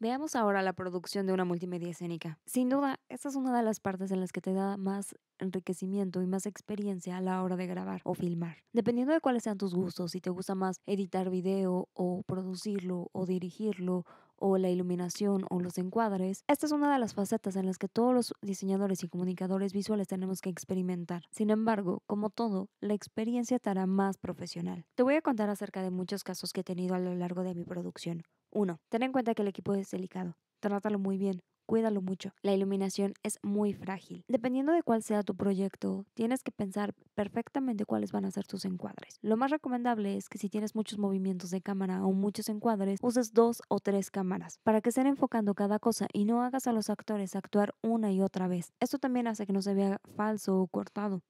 Veamos ahora la producción de una multimedia escénica. Sin duda, esta es una de las partes en las que te da más enriquecimiento y más experiencia a la hora de grabar o filmar. Dependiendo de cuáles sean tus gustos, si te gusta más editar video o producirlo o dirigirlo o la iluminación o los encuadres, esta es una de las facetas en las que todos los diseñadores y comunicadores visuales tenemos que experimentar. Sin embargo, como todo, la experiencia te hará más profesional. Te voy a contar acerca de muchos casos que he tenido a lo largo de mi producción. 1. Ten en cuenta que el equipo es delicado. Trátalo muy bien. Cuídalo mucho. La iluminación es muy frágil. Dependiendo de cuál sea tu proyecto, tienes que pensar perfectamente cuáles van a ser tus encuadres. Lo más recomendable es que si tienes muchos movimientos de cámara o muchos encuadres, uses 2 o 3 cámaras para que estén enfocando cada cosa y no hagas a los actores actuar una y otra vez. Esto también hace que no se vea falso o cortado.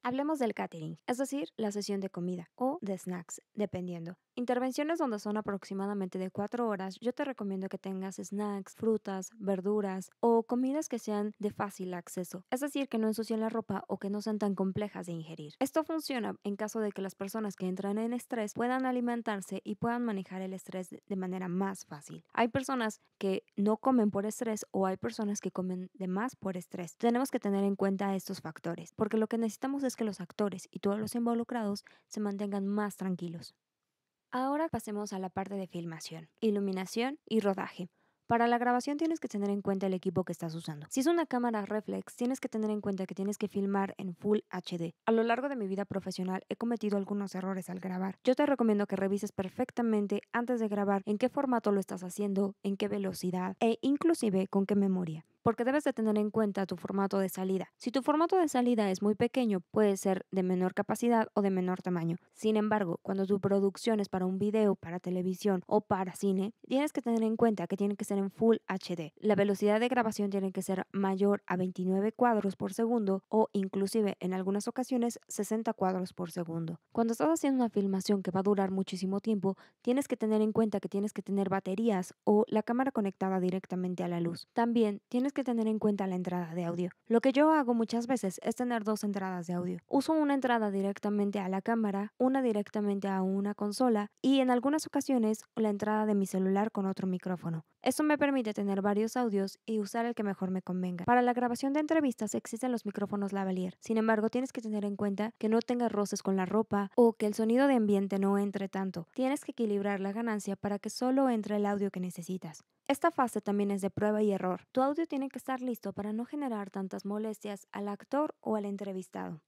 Hablemos del catering, es decir, la sesión de comida o de snacks, dependiendo. Intervenciones donde son aproximadamente de 4 horas, yo te recomiendo que tengas snacks, frutas, verduras o comidas que sean de fácil acceso, es decir, que no ensucien la ropa o que no sean tan complejas de ingerir. Esto funciona en caso de que las personas que entran en estrés puedan alimentarse y puedan manejar el estrés de manera más fácil. Hay personas que no comen por estrés o hay personas que comen de más por estrés. Tenemos que tener en cuenta estos factores, porque lo que necesitamos es que los actores y todos los involucrados se mantengan más tranquilos. Ahora pasemos a la parte de filmación, iluminación y rodaje. Para la grabación tienes que tener en cuenta el equipo que estás usando. Si es una cámara reflex, tienes que tener en cuenta que tienes que filmar en Full HD. A lo largo de mi vida profesional he cometido algunos errores al grabar. Yo te recomiendo que revises perfectamente antes de grabar en qué formato lo estás haciendo, en qué velocidad e inclusive con qué memoria, porque debes de tener en cuenta tu formato de salida. Si tu formato de salida es muy pequeño, puede ser de menor capacidad o de menor tamaño. Sin embargo, cuando tu producción es para un video, para televisión o para cine, tienes que tener en cuenta que tiene que ser en Full HD. La velocidad de grabación tiene que ser mayor a 29 cuadros por segundo o inclusive en algunas ocasiones 60 cuadros por segundo. Cuando estás haciendo una filmación que va a durar muchísimo tiempo, tienes que tener en cuenta que tienes que tener baterías o la cámara conectada directamente a la luz. También tienes que tener en cuenta la entrada de audio. Lo que yo hago muchas veces es tener 2 entradas de audio. Uso una entrada directamente a la cámara, una directamente a una consola y en algunas ocasiones la entrada de mi celular con otro micrófono. Esto me permite tener varios audios y usar el que mejor me convenga. Para la grabación de entrevistas existen los micrófonos lavalier. Sin embargo, tienes que tener en cuenta que no tenga roces con la ropa o que el sonido de ambiente no entre tanto. Tienes que equilibrar la ganancia para que solo entre el audio que necesitas. Esta fase también es de prueba y error. Tu audio tiene que estar listo para no generar tantas molestias al actor o al entrevistado.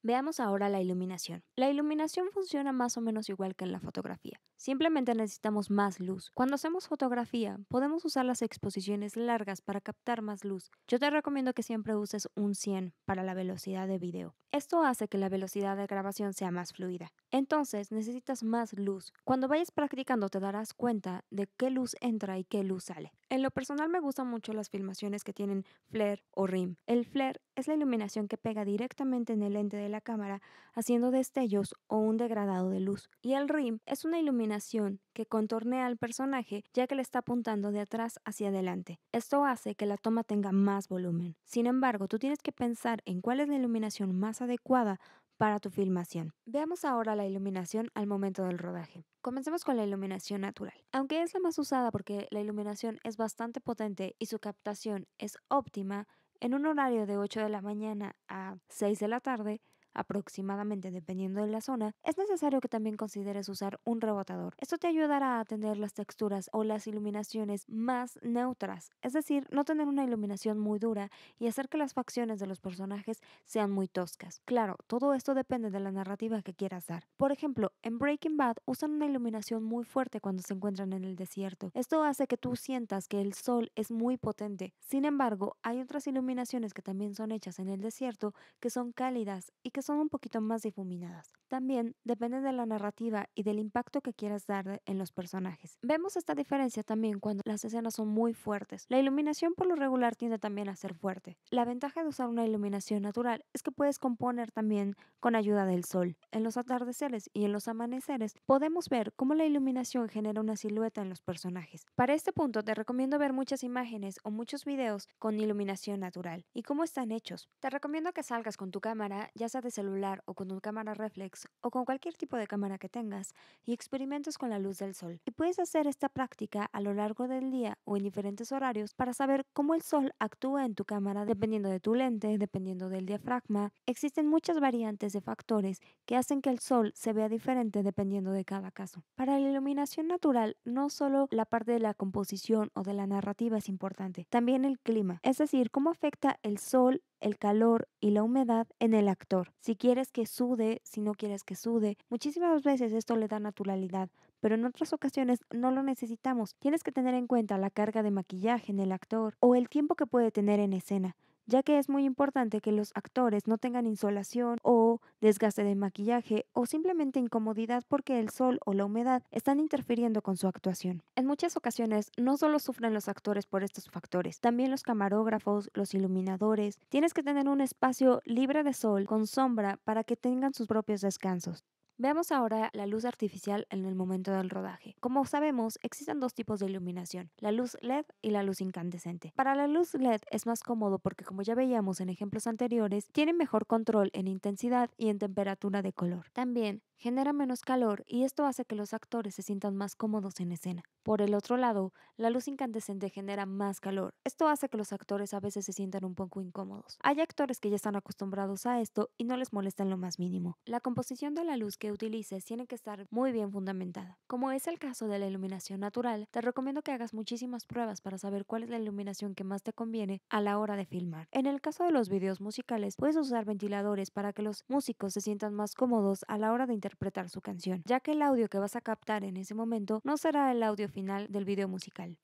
Veamos ahora la iluminación. La iluminación funciona más o menos igual que en la fotografía. Simplemente necesitamos más luz. Cuando hacemos fotografía, podemos usar las exposiciones largas para captar más luz. Yo te recomiendo que siempre uses un 100 para la velocidad de video. Esto hace que la velocidad de grabación sea más fluida. Entonces necesitas más luz. Cuando vayas practicando te darás cuenta de qué luz entra y qué luz sale. En lo personal me gustan mucho las filmaciones que tienen flare o rim. El flare es la iluminación que pega directamente en el lente de la cámara haciendo destellos o un degradado de luz. Y el rim es una iluminación que contornea al personaje ya que le está apuntando de atrás hacia adelante. Esto hace que la toma tenga más volumen. Sin embargo, tú tienes que pensar en cuál es la iluminación más adecuada para tu filmación. Veamos ahora la iluminación al momento del rodaje. Comencemos con la iluminación natural. Aunque es la más usada porque la iluminación es bastante potente y su captación es óptima, en un horario de 8 de la mañana a 6 de la tarde, aproximadamente dependiendo de la zona, es necesario que también consideres usar un rebotador. Esto te ayudará a tener las texturas o las iluminaciones más neutras, es decir, no tener una iluminación muy dura y hacer que las facciones de los personajes sean muy toscas. Claro, todo esto depende de la narrativa que quieras dar. Por ejemplo, en Breaking Bad usan una iluminación muy fuerte cuando se encuentran en el desierto. Esto hace que tú sientas que el sol es muy potente. Sin embargo, hay otras iluminaciones que también son hechas en el desierto que son cálidas y que son un poquito más difuminadas. También depende de la narrativa y del impacto que quieras dar en los personajes. Vemos esta diferencia también cuando las escenas son muy fuertes. La iluminación por lo regular tiende también a ser fuerte. La ventaja de usar una iluminación natural es que puedes componer también con ayuda del sol. En los atardeceres y en los amaneceres podemos ver cómo la iluminación genera una silueta en los personajes. Para este punto te recomiendo ver muchas imágenes o muchos videos con iluminación natural y cómo están hechos. Te recomiendo que salgas con tu cámara, ya sea de celular o con tu cámara reflex o con cualquier tipo de cámara que tengas y experimentes con la luz del sol. Y puedes hacer esta práctica a lo largo del día o en diferentes horarios para saber cómo el sol actúa en tu cámara dependiendo de tu lente, dependiendo del diafragma. Existen muchas variantes de factores que hacen que el sol se vea diferente dependiendo de cada caso. Para la iluminación natural, no solo la parte de la composición o de la narrativa es importante, también el clima, es decir, cómo afecta el sol, el calor y la humedad en el actor. Si quieres que sude, si no quieres que sude, muchísimas veces esto le da naturalidad, pero en otras ocasiones no lo necesitamos. Tienes que tener en cuenta la carga de maquillaje en el actor o el tiempo que puede tener en escena, ya que es muy importante que los actores no tengan insolación o desgaste de maquillaje o simplemente incomodidad porque el sol o la humedad están interfiriendo con su actuación. En muchas ocasiones no solo sufren los actores por estos factores, también los camarógrafos, los iluminadores. Tienes que tener un espacio libre de sol con sombra para que tengan sus propios descansos. Veamos ahora la luz artificial en el momento del rodaje. Como sabemos, existen dos tipos de iluminación, la luz LED y la luz incandescente. Para la luz LED es más cómodo porque, como ya veíamos en ejemplos anteriores, tiene mejor control en intensidad y en temperatura de color. También genera menos calor y esto hace que los actores se sientan más cómodos en escena. Por el otro lado, la luz incandescente genera más calor. Esto hace que los actores a veces se sientan un poco incómodos. Hay actores que ya están acostumbrados a esto y no les molesta en lo más mínimo. La composición de la luz que utilices tiene que estar muy bien fundamentada. Como es el caso de la iluminación natural, te recomiendo que hagas muchísimas pruebas para saber cuál es la iluminación que más te conviene a la hora de filmar. En el caso de los videos musicales, puedes usar ventiladores para que los músicos se sientan más cómodos a la hora de interpretar su canción, ya que el audio que vas a captar en ese momento no será el audio final del video musical.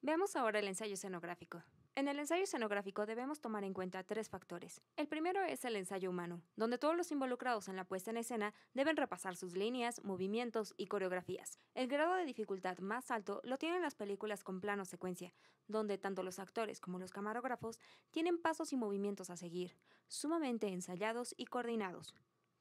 Veamos ahora el ensayo escenográfico. En el ensayo escenográfico debemos tomar en cuenta tres factores. El primero es el ensayo humano, donde todos los involucrados en la puesta en escena deben repasar sus líneas, movimientos y coreografías. El grado de dificultad más alto lo tienen las películas con plano secuencia, donde tanto los actores como los camarógrafos tienen pasos y movimientos a seguir, sumamente ensayados y coordinados.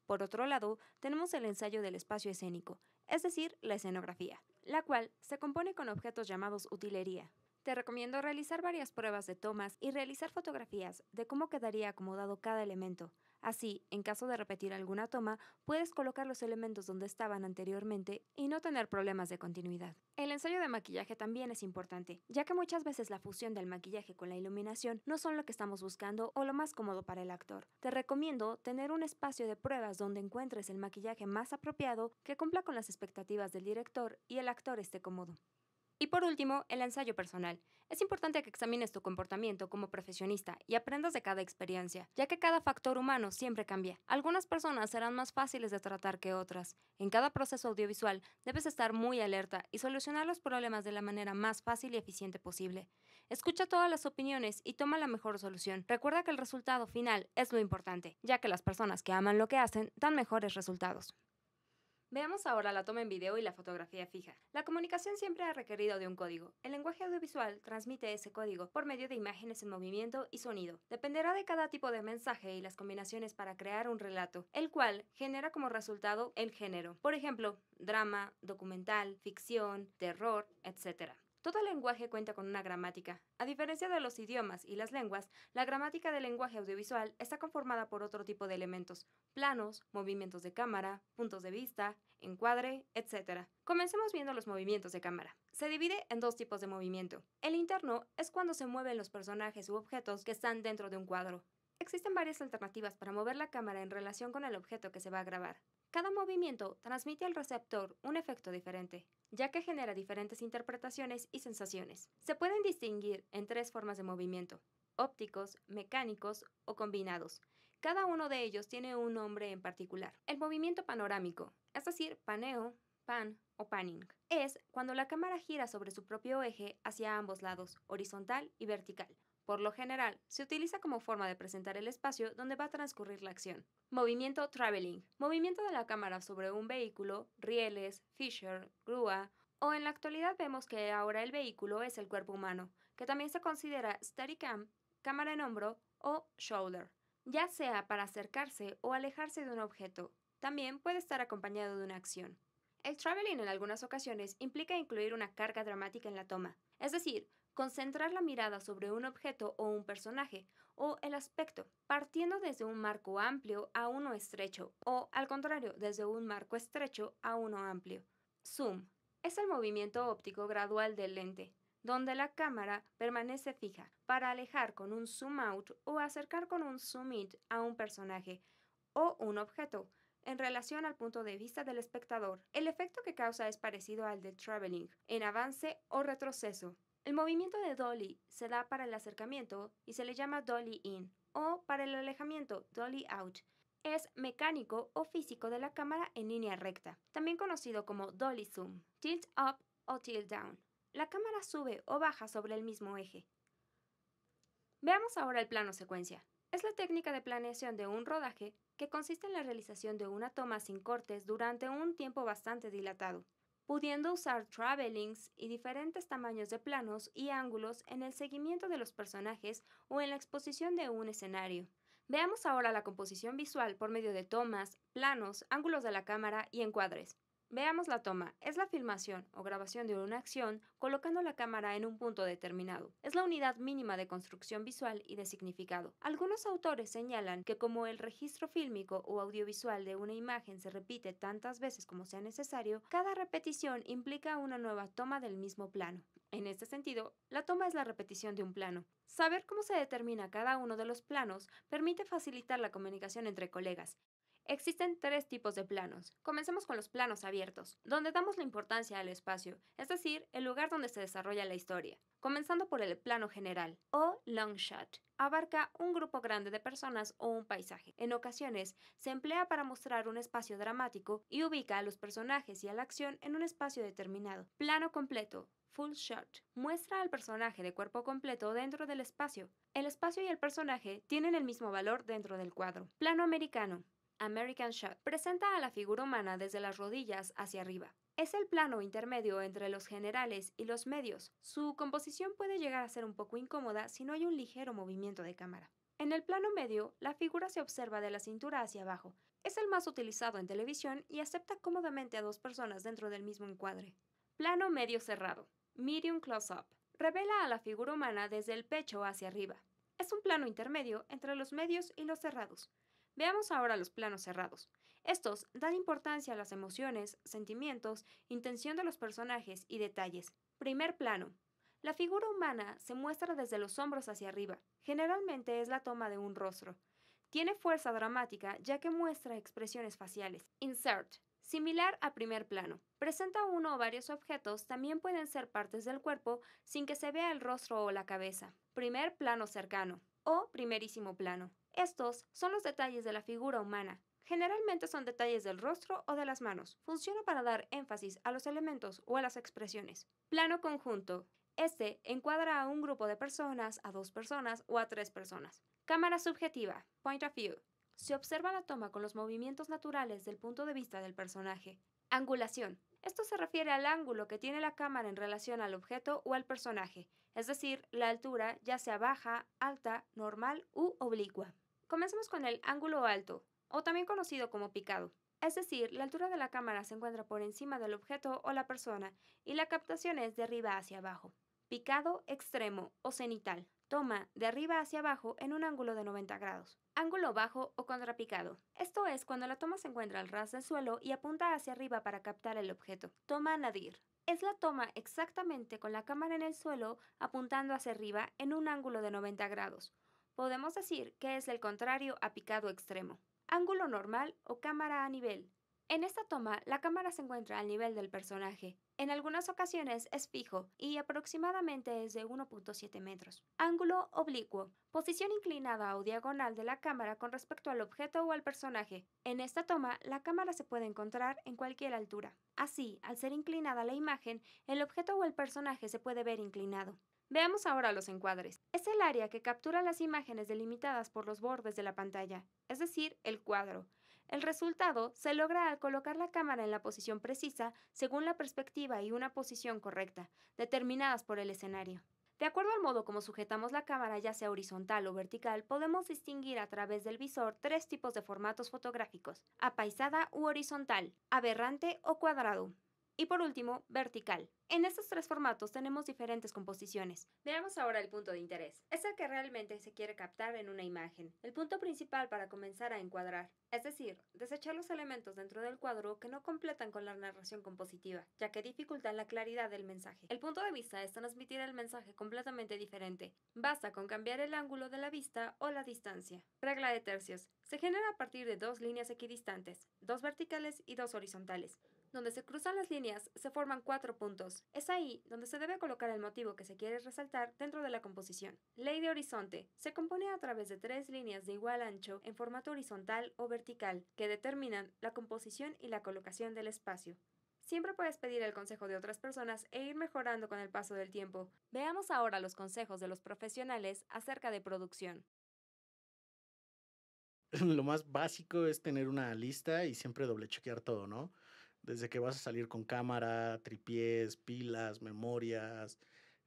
Por otro lado, tenemos el ensayo del espacio escénico, es decir, la escenografía, la cual se compone con objetos llamados utilería. Te recomiendo realizar varias pruebas de tomas y realizar fotografías de cómo quedaría acomodado cada elemento. Así, en caso de repetir alguna toma, puedes colocar los elementos donde estaban anteriormente y no tener problemas de continuidad. El ensayo de maquillaje también es importante, ya que muchas veces la fusión del maquillaje con la iluminación no son lo que estamos buscando o lo más cómodo para el actor. Te recomiendo tener un espacio de pruebas donde encuentres el maquillaje más apropiado que cumpla con las expectativas del director y el actor esté cómodo. Y por último, el ensayo personal. Es importante que examines tu comportamiento como profesionista y aprendas de cada experiencia, ya que cada factor humano siempre cambia. Algunas personas serán más fáciles de tratar que otras. En cada proceso audiovisual debes estar muy alerta y solucionar los problemas de la manera más fácil y eficiente posible. Escucha todas las opiniones y toma la mejor solución. Recuerda que el resultado final es lo importante, ya que las personas que aman lo que hacen dan mejores resultados. Veamos ahora la toma en video y la fotografía fija. La comunicación siempre ha requerido de un código. El lenguaje audiovisual transmite ese código por medio de imágenes en movimiento y sonido. Dependerá de cada tipo de mensaje y las combinaciones para crear un relato, el cual genera como resultado el género. Por ejemplo, drama, documental, ficción, terror, etc. Todo lenguaje cuenta con una gramática. A diferencia de los idiomas y las lenguas, la gramática del lenguaje audiovisual está conformada por otro tipo de elementos: planos, movimientos de cámara, puntos de vista, encuadre, etc. Comencemos viendo los movimientos de cámara. Se divide en dos tipos de movimiento. El interno es cuando se mueven los personajes u objetos que están dentro de un cuadro. Existen varias alternativas para mover la cámara en relación con el objeto que se va a grabar. Cada movimiento transmite al receptor un efecto diferente, ya que genera diferentes interpretaciones y sensaciones. Se pueden distinguir en tres formas de movimiento: ópticos, mecánicos o combinados. Cada uno de ellos tiene un nombre en particular. El movimiento panorámico, es decir, paneo, pan o panning, es cuando la cámara gira sobre su propio eje hacia ambos lados, horizontal y vertical. Por lo general, se utiliza como forma de presentar el espacio donde va a transcurrir la acción. Movimiento traveling, movimiento de la cámara sobre un vehículo, rieles, fisher, grúa, o en la actualidad vemos que ahora el vehículo es el cuerpo humano, que también se considera Steadicam, cámara en hombro o shoulder, ya sea para acercarse o alejarse de un objeto. También puede estar acompañado de una acción. El traveling en algunas ocasiones implica incluir una carga dramática en la toma, es decir, Concentrar la mirada sobre un objeto o un personaje, o el aspecto, partiendo desde un marco amplio a uno estrecho, o al contrario, desde un marco estrecho a uno amplio. Zoom es el movimiento óptico gradual del lente, donde la cámara permanece fija para alejar con un zoom out o acercar con un zoom in a un personaje o un objeto en relación al punto de vista del espectador. El efecto que causa es parecido al de traveling, en avance o retroceso. El movimiento de dolly se da para el acercamiento y se le llama dolly in, o para el alejamiento dolly out. Es mecánico o físico de la cámara en línea recta, también conocido como dolly zoom, tilt up o tilt down. La cámara sube o baja sobre el mismo eje. Veamos ahora el plano secuencia. Es la técnica de planeación de un rodaje que consiste en la realización de una toma sin cortes durante un tiempo bastante dilatado, pudiendo usar travelings y diferentes tamaños de planos y ángulos en el seguimiento de los personajes o en la exposición de un escenario. Veamos ahora la composición visual por medio de tomas, planos, ángulos de la cámara y encuadres. Veamos la toma. Es la filmación o grabación de una acción colocando la cámara en un punto determinado. Es la unidad mínima de construcción visual y de significado. Algunos autores señalan que como el registro fílmico o audiovisual de una imagen se repite tantas veces como sea necesario, cada repetición implica una nueva toma del mismo plano. En este sentido, la toma es la repetición de un plano. Saber cómo se determina cada uno de los planos permite facilitar la comunicación entre colegas. Existen tres tipos de planos. Comencemos con los planos abiertos, donde damos la importancia al espacio, es decir, el lugar donde se desarrolla la historia. Comenzando por el plano general, o long shot. Abarca un grupo grande de personas o un paisaje. En ocasiones, se emplea para mostrar un espacio dramático y ubica a los personajes y a la acción en un espacio determinado. Plano completo. Full shot. Muestra al personaje de cuerpo completo dentro del espacio. El espacio y el personaje tienen el mismo valor dentro del cuadro. Plano americano. American Shot. Presenta a la figura humana desde las rodillas hacia arriba. Es el plano intermedio entre los generales y los medios. Su composición puede llegar a ser un poco incómoda si no hay un ligero movimiento de cámara. En el plano medio, la figura se observa de la cintura hacia abajo. Es el más utilizado en televisión y acepta cómodamente a dos personas dentro del mismo encuadre. Plano medio cerrado. Medium close-up. Revela a la figura humana desde el pecho hacia arriba. Es un plano intermedio entre los medios y los cerrados. Veamos ahora los planos cerrados. Estos dan importancia a las emociones, sentimientos, intención de los personajes y detalles. Primer plano. La figura humana se muestra desde los hombros hacia arriba. Generalmente es la toma de un rostro. Tiene fuerza dramática ya que muestra expresiones faciales. Insert. Similar a primer plano. Presenta uno o varios objetos, también pueden ser partes del cuerpo sin que se vea el rostro o la cabeza. Primer plano cercano o primerísimo plano. Estos son los detalles de la figura humana. Generalmente son detalles del rostro o de las manos. Funciona para dar énfasis a los elementos o a las expresiones. Plano conjunto. Este encuadra a un grupo de personas, a dos personas o a tres personas. Cámara subjetiva. Point of view. Se observa la toma con los movimientos naturales del punto de vista del personaje. Angulación. Esto se refiere al ángulo que tiene la cámara en relación al objeto o al personaje, es decir, la altura, ya sea baja, alta, normal u oblicua. Comencemos con el ángulo alto, o también conocido como picado. Es decir, la altura de la cámara se encuentra por encima del objeto o la persona y la captación es de arriba hacia abajo. Picado extremo o cenital. Toma de arriba hacia abajo en un ángulo de 90 grados. Ángulo bajo o contrapicado. Esto es cuando la toma se encuentra al ras del suelo y apunta hacia arriba para captar el objeto. Toma nadir. Es la toma exactamente con la cámara en el suelo apuntando hacia arriba en un ángulo de 90 grados. Podemos decir que es el contrario a picado extremo. Ángulo normal o cámara a nivel. En esta toma, la cámara se encuentra al nivel del personaje. En algunas ocasiones es fijo y aproximadamente es de 1.7 metros. Ángulo oblicuo. Posición inclinada o diagonal de la cámara con respecto al objeto o al personaje. En esta toma, la cámara se puede encontrar en cualquier altura. Así, al ser inclinada la imagen, el objeto o el personaje se puede ver inclinado. Veamos ahora los encuadres. Es el área que captura las imágenes delimitadas por los bordes de la pantalla, es decir, el cuadro. El resultado se logra al colocar la cámara en la posición precisa según la perspectiva y una posición correcta, determinadas por el escenario. De acuerdo al modo como sujetamos la cámara, ya sea horizontal o vertical, podemos distinguir a través del visor tres tipos de formatos fotográficos: apaisada u horizontal, aberrante o cuadrado. Y por último, vertical. En estos tres formatos tenemos diferentes composiciones. Veamos ahora el punto de interés. Es el que realmente se quiere captar en una imagen. El punto principal para comenzar a encuadrar. Es decir, desechar los elementos dentro del cuadro que no completan con la narración compositiva, ya que dificultan la claridad del mensaje. El punto de vista es transmitir el mensaje completamente diferente. Basta con cambiar el ángulo de la vista o la distancia. Regla de tercios. Se genera a partir de dos líneas equidistantes, dos verticales y dos horizontales. Donde se cruzan las líneas, se forman 4 puntos. Es ahí donde se debe colocar el motivo que se quiere resaltar dentro de la composición. Ley de horizonte. Se compone a través de 3 líneas de igual ancho en formato horizontal o vertical, que determinan la composición y la colocación del espacio. Siempre puedes pedir el consejo de otras personas e ir mejorando con el paso del tiempo. Veamos ahora los consejos de los profesionales acerca de producción. Lo más básico es tener una lista y siempre doble chequear todo, ¿no? Desde que vas a salir con cámara, tripiés, pilas, memorias,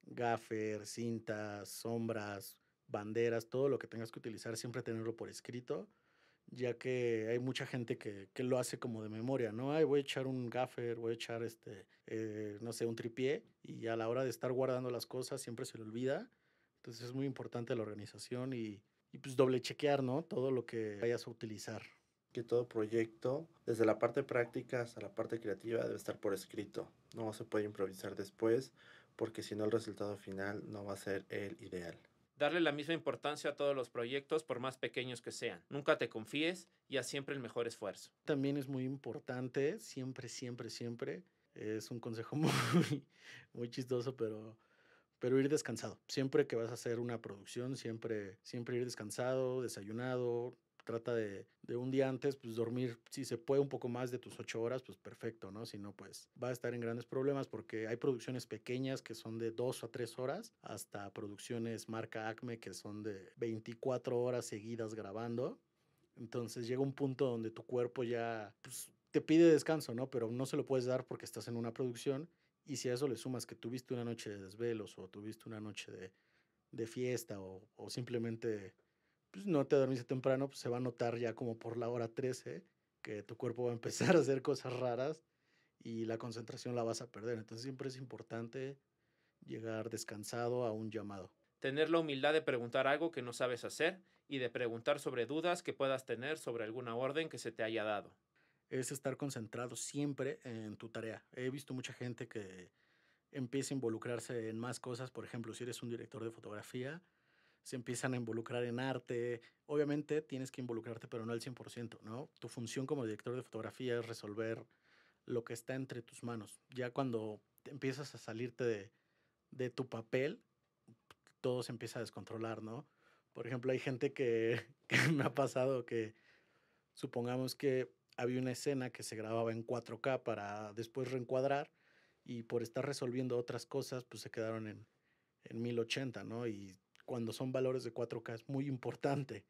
gaffer, cintas, sombras, banderas, todo lo que tengas que utilizar, siempre tenerlo por escrito, ya que hay mucha gente que lo hace como de memoria, ¿no? Ay, voy a echar un gaffer, voy a echar no sé, un tripié, y a la hora de estar guardando las cosas siempre se le olvida. Entonces es muy importante la organización y pues doble chequear, ¿no? Todo lo que vayas a utilizar. Que todo proyecto, desde la parte práctica hasta la parte creativa, debe estar por escrito. No se puede improvisar después, porque si no el resultado final no va a ser el ideal. Darle la misma importancia a todos los proyectos por más pequeños que sean. Nunca te confíes y haz siempre el mejor esfuerzo. También es muy importante, siempre, siempre, siempre, es un consejo muy chistoso, pero ir descansado. Siempre que vas a hacer una producción, siempre ir descansado, desayunado. Trata de un día antes, pues dormir, si se puede, un poco más de tus 8 horas, pues perfecto, ¿no? Si no, pues va a estar en grandes problemas porque hay producciones pequeñas que son de 2 a 3 horas, hasta producciones marca Acme que son de 24 horas seguidas grabando. Entonces llega un punto donde tu cuerpo ya pues, te pide descanso, ¿no? Pero no se lo puedes dar porque estás en una producción. Y si a eso le sumas que tuviste una noche de desvelos o tuviste una noche de fiesta o simplemente pues, no te dormiste temprano, pues se va a notar ya como por la hora 13 que tu cuerpo va a empezar a hacer cosas raras y la concentración la vas a perder. Entonces siempre es importante llegar descansado a un llamado. Tener la humildad de preguntar algo que no sabes hacer y de preguntar sobre dudas que puedas tener sobre alguna orden que se te haya dado. Es estar concentrado siempre en tu tarea. He visto mucha gente que empieza a involucrarse en más cosas. Por ejemplo, si eres un director de fotografía, se empiezan a involucrar en arte. Obviamente tienes que involucrarte, pero no al 100%, ¿no? Tu función como director de fotografía es resolver lo que está entre tus manos. Ya cuando te empiezas a salirte de tu papel, todo se empieza a descontrolar, ¿no? Por ejemplo, hay gente que me ha pasado que supongamos que había una escena que se grababa en 4K para después reencuadrar y por estar resolviendo otras cosas, pues se quedaron en 1080, ¿no? Y cuando son valores de 4K es muy importante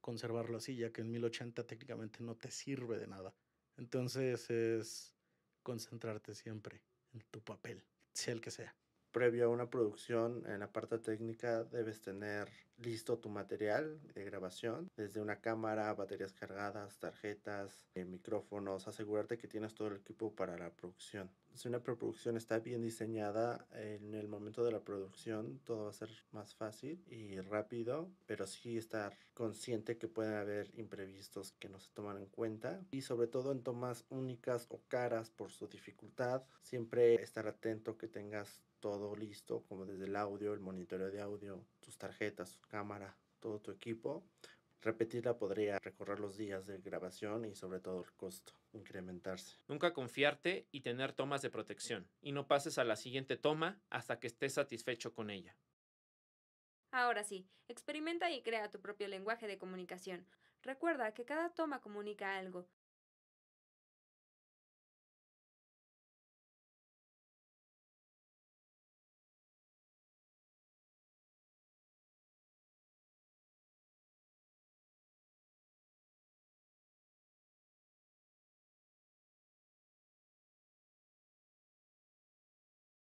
conservarlo así, ya que en 1080 técnicamente no te sirve de nada. Entonces es concentrarte siempre en tu papel, sea el que sea. Previo a una producción, en la parte técnica debes tener listo tu material de grabación, desde una cámara, baterías cargadas, tarjetas, micrófonos, asegurarte que tienes todo el equipo para la producción. Si una preproducción está bien diseñada, en el momento de la producción todo va a ser más fácil y rápido, pero sí estar consciente que pueden haber imprevistos que no se toman en cuenta y sobre todo en tomas únicas o caras por su dificultad, siempre estar atento que tengas todo listo, como desde el audio, el monitoreo de audio, tus tarjetas, tu cámara, todo tu equipo. Repetirla podría recorrer los días de grabación y sobre todo el costo, incrementarse. Nunca confiarte y tener tomas de protección. Y no pases a la siguiente toma hasta que estés satisfecho con ella. Ahora sí, experimenta y crea tu propio lenguaje de comunicación. Recuerda que cada toma comunica algo.